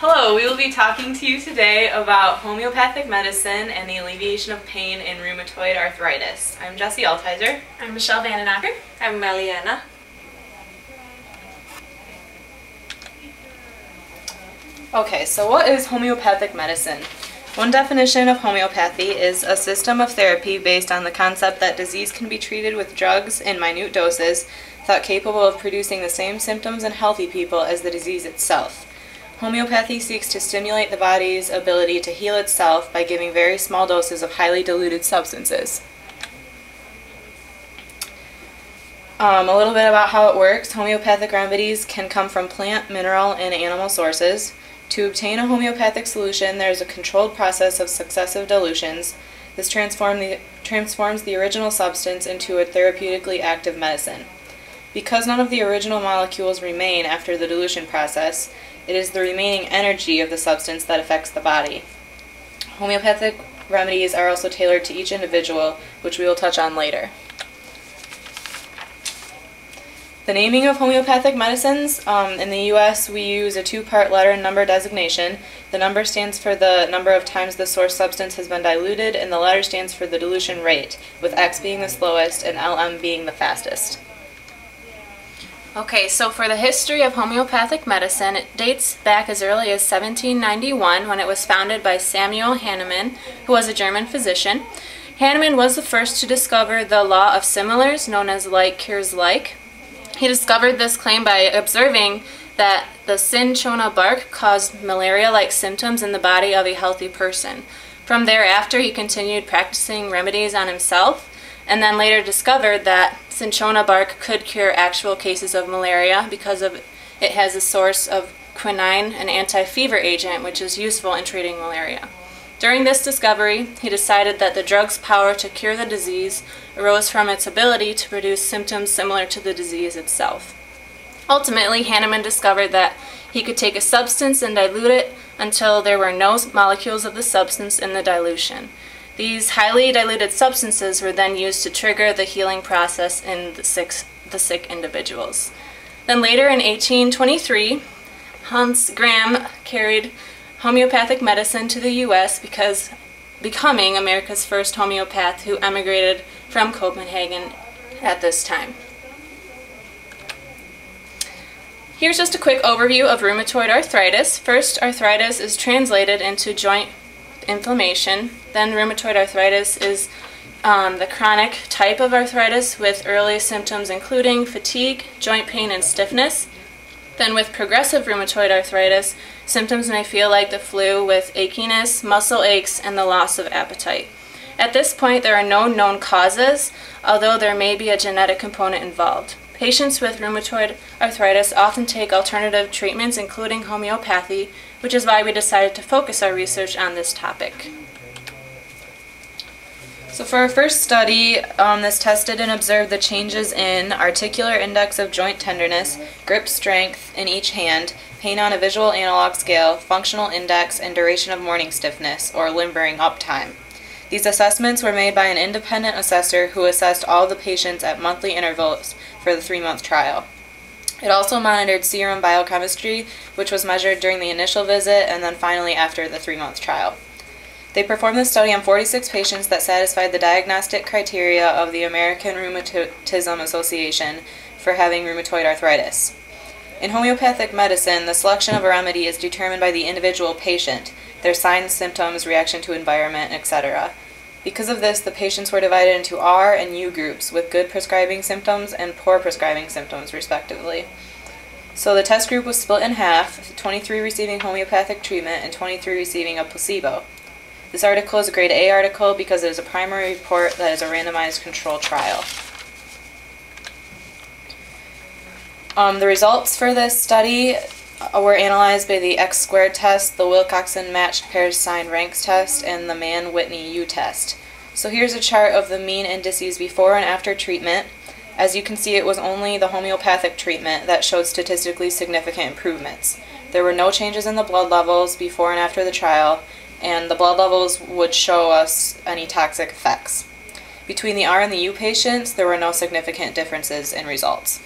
Hello, we will be talking to you today about homeopathic medicine and the alleviation of pain in rheumatoid arthritis. I'm Jessie Altizer. I'm VandenAkker. I'm Melyana. Okay, so what is homeopathic medicine? One definition of homeopathy is a system of therapy based on the concept that disease can be treated with drugs in minute doses, thought capable of producing the same symptoms in healthy people as the disease itself. Homeopathy seeks to stimulate the body's ability to heal itself by giving very small doses of highly diluted substances. A little bit about how it works. Homeopathic remedies can come from plant, mineral, and animal sources. To obtain a homeopathic solution, there is a controlled process of successive dilutions. This transforms the original substance into a therapeutically active medicine. Because none of the original molecules remain after the dilution process, it is the remaining energy of the substance that affects the body. Homeopathic remedies are also tailored to each individual, which we will touch on later. The naming of homeopathic medicines, in the U.S. we use a two-part letter and number designation. The number stands for the number of times the source substance has been diluted, and the letter stands for the dilution rate, with X being the slowest and LM being the fastest. Okay, so for the history of homeopathic medicine, it dates back as early as 1791 when it was founded by Samuel Hahnemann, who was a German physician. Hahnemann was the first to discover the law of similars, known as like cures like. He discovered this claim by observing that the cinchona bark caused malaria-like symptoms in the body of a healthy person. From thereafter, he continued practicing remedies on himself, and then later discovered that cinchona bark could cure actual cases of malaria because it has a source of quinine, an anti-fever agent, which is useful in treating malaria. During this discovery, he decided that the drug's power to cure the disease arose from its ability to produce symptoms similar to the disease itself. Ultimately, Hahnemann discovered that he could take a substance and dilute it until there were no molecules of the substance in the dilution. These highly diluted substances were then used to trigger the healing process in the sick individuals. Then later in 1823, Hans Gram carried homeopathic medicine to the U.S. becoming America's first homeopath who emigrated from Copenhagen at this time. Here's just a quick overview of rheumatoid arthritis. First, arthritis is translated into joint inflammation. Then rheumatoid arthritis is the chronic type of arthritis with early symptoms including fatigue, joint pain, and stiffness. Then with progressive rheumatoid arthritis, symptoms may feel like the flu with achiness, muscle aches, and the loss of appetite. At this point, there are no known causes, although there may be a genetic component involved. Patients with rheumatoid arthritis often take alternative treatments, including homeopathy, which is why we decided to focus our research on this topic. So for our first study, this tested and observed the changes in articular index of joint tenderness, grip strength in each hand, pain on a visual analog scale, functional index, and duration of morning stiffness, or limb-bearing up time. These assessments were made by an independent assessor who assessed all the patients at monthly intervals for the 3-month trial. It also monitored serum biochemistry, which was measured during the initial visit and then finally after the 3-month trial. They performed the study on 46 patients that satisfied the diagnostic criteria of the American Rheumatism Association for having rheumatoid arthritis. In homeopathic medicine, the selection of a remedy is determined by the individual patient, their signs, symptoms, reaction to environment, etc. Because of this, the patients were divided into R and U groups with good prescribing symptoms and poor prescribing symptoms, respectively. So the test group was split in half, 23 receiving homeopathic treatment and 23 receiving a placebo. This article is a grade A article because it is a primary report that is a randomized control trial. The results for this study were analyzed by the X-squared test, the Wilcoxon matched pairs sign ranks test, and the Mann-Whitney U test. So here's a chart of the mean indices before and after treatment. As you can see, it was only the homeopathic treatment that showed statistically significant improvements. There were no changes in the blood levels before and after the trial, and the blood levels would show us any toxic effects. Between the R and the U patients, there were no significant differences in results.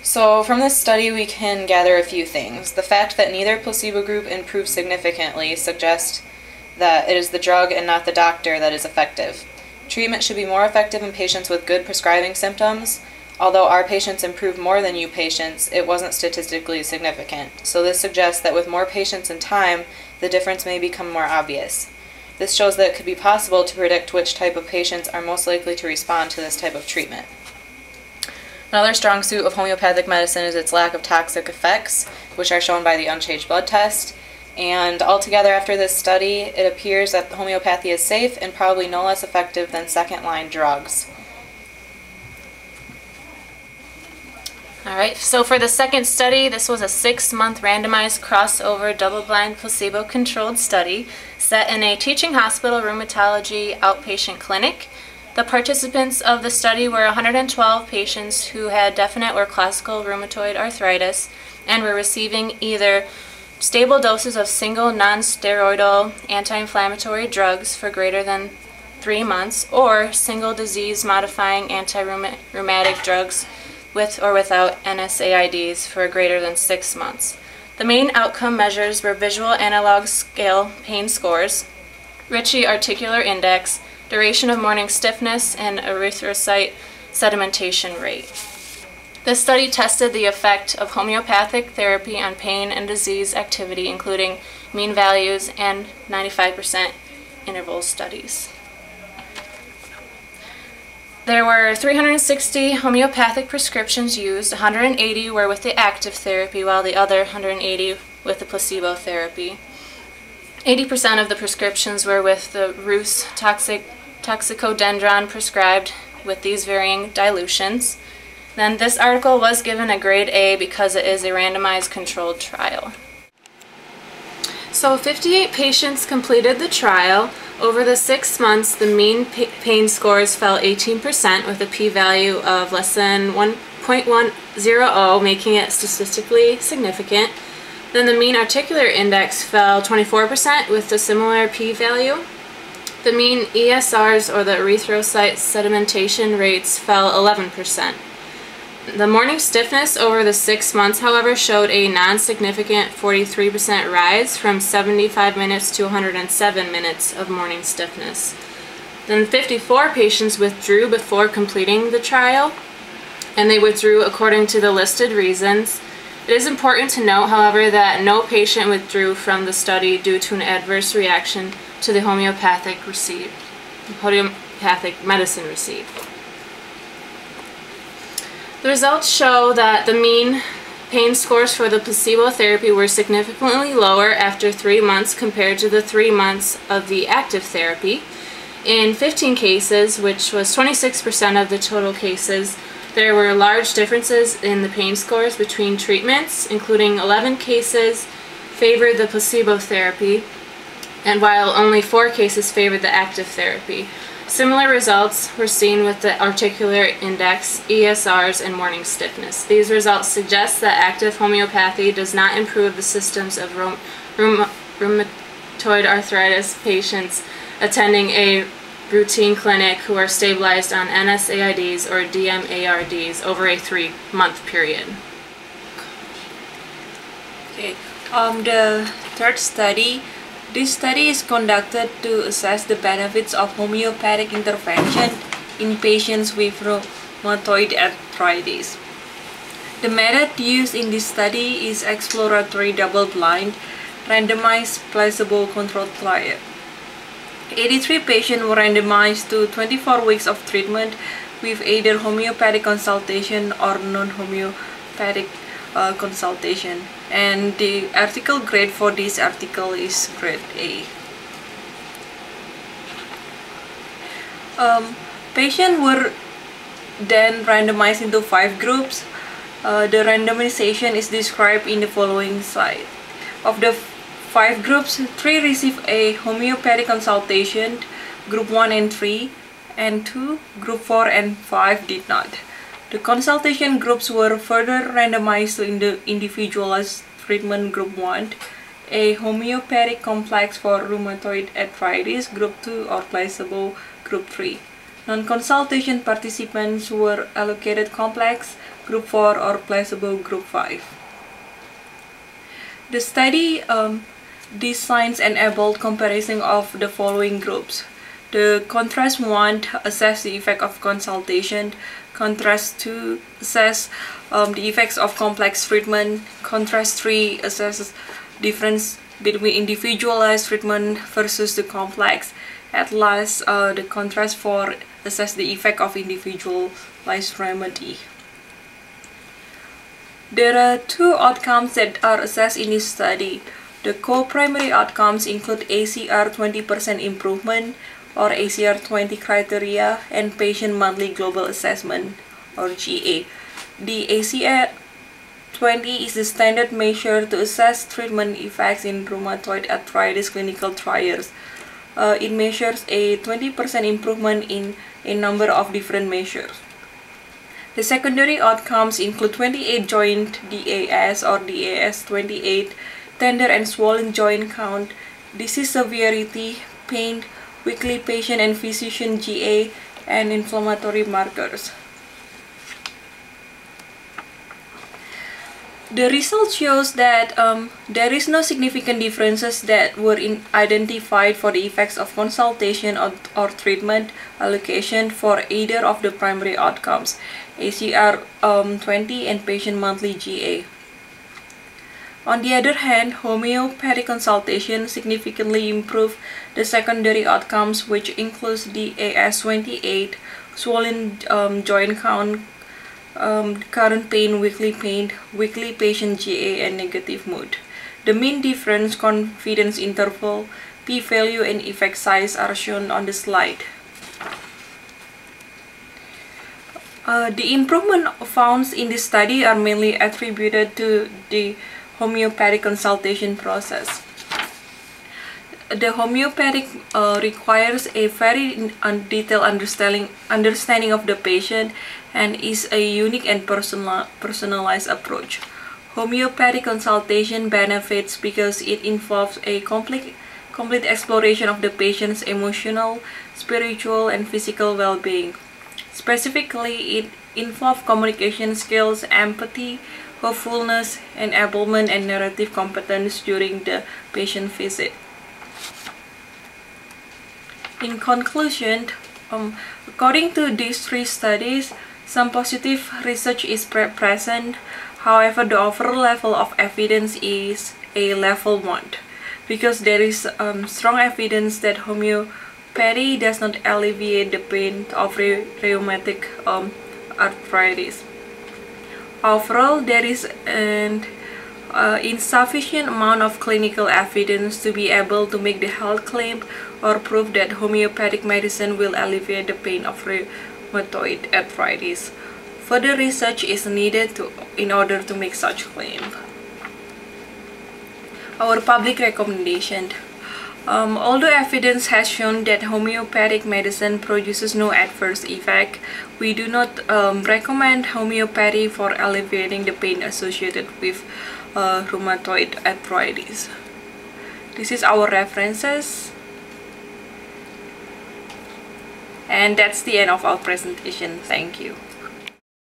So from this study we can gather a few things. The fact that neither placebo group improved significantly suggests that it is the drug and not the doctor that is effective. Treatment should be more effective in patients with good prescribing symptoms. Although our patients improved more than you patients, it wasn't statistically significant. So this suggests that with more patients and time, the difference may become more obvious. This shows that it could be possible to predict which type of patients are most likely to respond to this type of treatment. Another strong suit of homeopathic medicine is its lack of toxic effects, which are shown by the unchanged blood test. And altogether, after this study, it appears that homeopathy is safe and probably no less effective than second-line drugs. Alright, so for the second study, this was a 6-month randomized crossover double-blind placebo-controlled study set in a teaching hospital rheumatology outpatient clinic. The participants of the study were 112 patients who had definite or classical rheumatoid arthritis and were receiving either stable doses of single non-steroidal anti-inflammatory drugs for greater than 3 months or single disease-modifying anti-rheumatic drugs with or without NSAIDs for greater than 6 months. The main outcome measures were visual analog scale pain scores, Ritchie articular index, duration of morning stiffness, and erythrocyte sedimentation rate. This study tested the effect of homeopathic therapy on pain and disease activity, including mean values and 95% interval studies. There were 360 homeopathic prescriptions used. 180 were with the active therapy, while the other 180 with the placebo therapy. 80% of the prescriptions were with the Rhus toxicodendron prescribed with these varying dilutions. Then this article was given a grade A because it is a randomized controlled trial. So 58 patients completed the trial. Over the 6 months, the mean pain scores fell 18% with a p-value of less than 1.100, making it statistically significant. Then the mean articular index fell 24% with a similar p-value. The mean ESRs, or the erythrocyte sedimentation rates, fell 11%. The morning stiffness over the 6 months, however, showed a non-significant 43% rise from 75 minutes to 107 minutes of morning stiffness. Then 54 patients withdrew before completing the trial, and they withdrew according to the listed reasons. It is important to note, however, that no patient withdrew from the study due to an adverse reaction to the homeopathic medicine received. The results show that the mean pain scores for the placebo therapy were significantly lower after 3 months compared to the 3 months of the active therapy. In 15 cases, which was 26% of the total cases, there were large differences in the pain scores between treatments, including 11 cases favored the placebo therapy, and while only 4 cases favored the active therapy. Similar results were seen with the articular index, ESRs, and morning stiffness. These results suggest that active homeopathy does not improve the symptoms of rheumatoid arthritis patients attending a routine clinic who are stabilized on NSAIDs or DMARDs over a 3-month period. Okay, the third study. This study is conducted to assess the benefits of homeopathic intervention in patients with rheumatoid arthritis. The method used in this study is exploratory double-blind, randomized, placebo-controlled trial. 83 patients were randomized to 24 weeks of treatment with either homeopathic consultation or non-homeopathic consultation, and the article grade for this article is grade A. Patients were then randomized into 5 groups. The randomization is described in the following slide. Of the 5 groups, 3 received a homeopathic consultation, group 1 and 3, and 2, group 4 and 5 did not. The consultation groups were further randomized to individualized treatment group 1, a homeopathic complex for rheumatoid arthritis group 2, or placebo group 3. Non-consultation participants were allocated complex group 4 or placebo group 5. The study designs enabled comparison of the following groups. The contrast 1 assess the effect of consultation, contrast 2 assess the effects of complex treatment, contrast 3 assesses difference between individualized treatment versus the complex. At last, the contrast 4 assess the effect of individualized remedy. There are 2 outcomes that are assessed in this study. The co-primary outcomes include ACR 20% improvement or ACR 20 criteria and patient monthly global assessment or GA. The ACR 20 is the standard measure to assess treatment effects in rheumatoid arthritis clinical trials. It measures a 20% improvement in a number of different measures. The secondary outcomes include 28 joint DAS or DAS 28, tender and swollen joint count, disease severity, pain, weekly patient and physician GA, and inflammatory markers. The result shows that there is no significant differences that were identified for the effects of consultation or treatment allocation for either of the primary outcomes, ACR 20 and patient monthly GA. On the other hand, homeopathic consultation significantly improved the secondary outcomes, which includes the AS28, swollen joint count, current pain, weekly patient GA, and negative mood. The mean difference, confidence interval, p-value, and effect size are shown on the slide. The improvement found in this study are mainly attributed to the homeopathic consultation process. The homeopathic requires a very detailed understanding of the patient and is a unique and personalized approach. Homeopathic consultation benefits because it involves a complete exploration of the patient's emotional, spiritual, and physical well-being. Specifically, it involves communication skills, empathy, hopefulness, enablement, and narrative competence during the patient visit. In conclusion, according to these 3 studies, some positive research is present. However, the overall level of evidence is a level 1 because there is strong evidence that homeopathy does not alleviate the pain of rheumatic arthritis. Overall, there is an insufficient amount of clinical evidence to be able to make the health claim or prove that homeopathic medicine will alleviate the pain of rheumatoid arthritis. Further research is needed in order to make such claim. Our public recommendation. Although evidence has shown that homeopathic medicine produces no adverse effect, we do not recommend homeopathy for alleviating the pain associated with rheumatoid arthritis. This is our references, and that's the end of our presentation. Thank you.